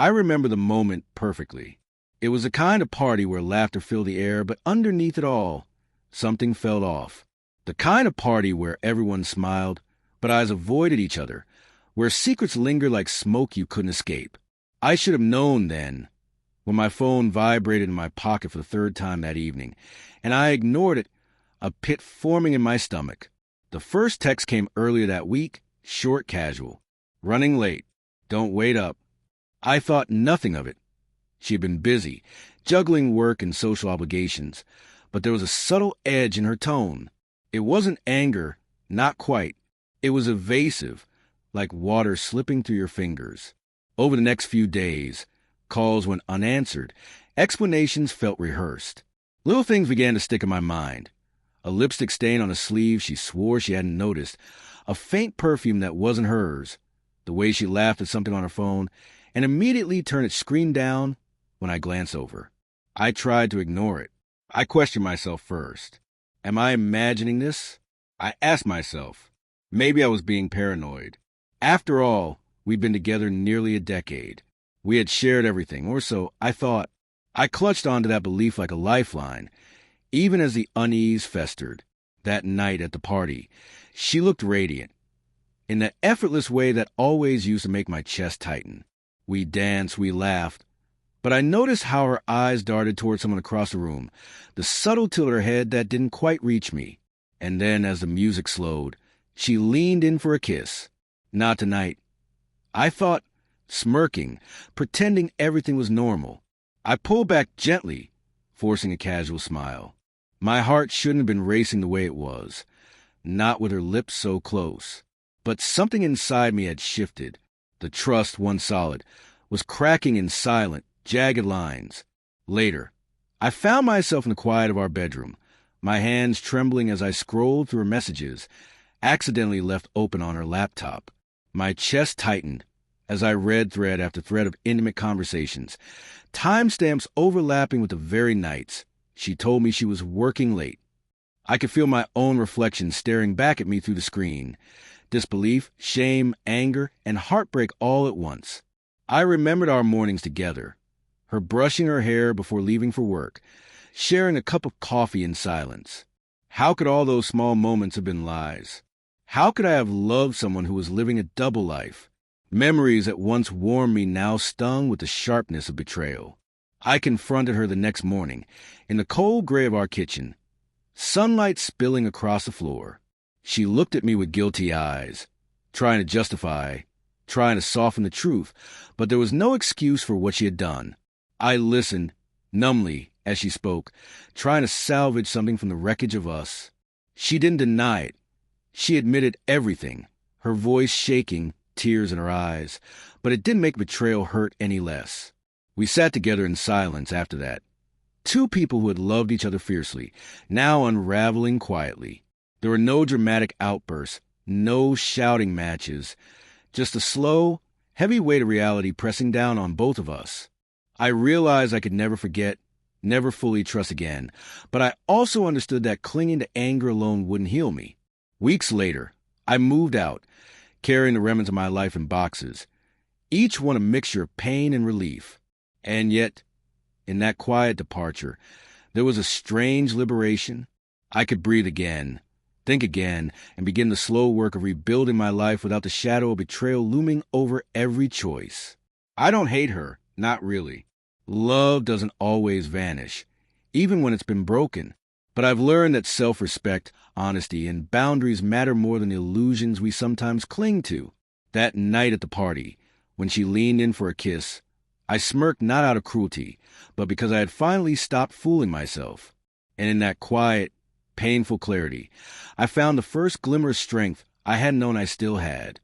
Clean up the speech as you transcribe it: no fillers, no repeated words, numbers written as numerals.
I remember the moment perfectly. It was the kind of party where laughter filled the air, but underneath it all, something felt off. The kind of party where everyone smiled, but eyes avoided each other, where secrets lingered like smoke you couldn't escape. I should have known then, when my phone vibrated in my pocket for the third time that evening, and I ignored it, a pit forming in my stomach. The first text came earlier that week, short, casual. Running late. Don't wait up. I thought nothing of it. She had been busy, juggling work and social obligations, but there was a subtle edge in her tone. It wasn't anger, not quite. It was evasive, like water slipping through your fingers. Over the next few days, calls went unanswered. Explanations felt rehearsed. Little things began to stick in my mind. A lipstick stain on a sleeve she swore she hadn't noticed. A faint perfume that wasn't hers. The way she laughed at something on her phone and immediately turned its screen down when I glanced over. I tried to ignore it. I questioned myself first. Am I imagining this? I asked myself. Maybe I was being paranoid. After all, we'd been together nearly a decade. We had shared everything, or so I thought. I clutched onto that belief like a lifeline, even as the unease festered. That night at the party, she looked radiant, in the effortless way that always used to make my chest tighten. We danced, we laughed, but I noticed how her eyes darted toward someone across the room, the subtle tilt of her head that didn't quite reach me. And then, as the music slowed, she leaned in for a kiss. Not tonight. I thought, smirking, pretending everything was normal. I pulled back gently, forcing a casual smile. My heart shouldn't have been racing the way it was, not with her lips so close. But something inside me had shifted. The trust, once solid, was cracking in silent, jagged lines. Later, I found myself in the quiet of our bedroom, my hands trembling as I scrolled through her messages, accidentally left open on her laptop. My chest tightened as I read thread after thread of intimate conversations, timestamps overlapping with the very nights she told me she was working late. I could feel my own reflection staring back at me through the screen. Disbelief, shame, anger, and heartbreak all at once. I remembered our mornings together, her brushing her hair before leaving for work, sharing a cup of coffee in silence. How could all those small moments have been lies? How could I have loved someone who was living a double life? Memories that once warmed me now stung with the sharpness of betrayal. I confronted her the next morning, in the cold gray of our kitchen, sunlight spilling across the floor. She looked at me with guilty eyes, trying to justify, trying to soften the truth, but there was no excuse for what she had done. I listened, numbly, as she spoke, trying to salvage something from the wreckage of us. She didn't deny it. She admitted everything, her voice shaking, tears in her eyes, but it didn't make betrayal hurt any less. We sat together in silence after that. Two people who had loved each other fiercely, now unraveling quietly. There were no dramatic outbursts, no shouting matches, just a slow, heavy weight of reality pressing down on both of us. I realized I could never forget, never fully trust again, but I also understood that clinging to anger alone wouldn't heal me. Weeks later, I moved out, carrying the remnants of my life in boxes, each one a mixture of pain and relief. And yet, in that quiet departure, there was a strange liberation. I could breathe again, think again, and begin the slow work of rebuilding my life without the shadow of betrayal looming over every choice. I don't hate her, not really. Love doesn't always vanish, even when it's been broken. But I've learned that self-respect, honesty, and boundaries matter more than the illusions we sometimes cling to. That night at the party, when she leaned in for a kiss, I smirked not out of cruelty, but because I had finally stopped fooling myself. And in that quiet, painful clarity, I found the first glimmer of strength I hadn't known I still had.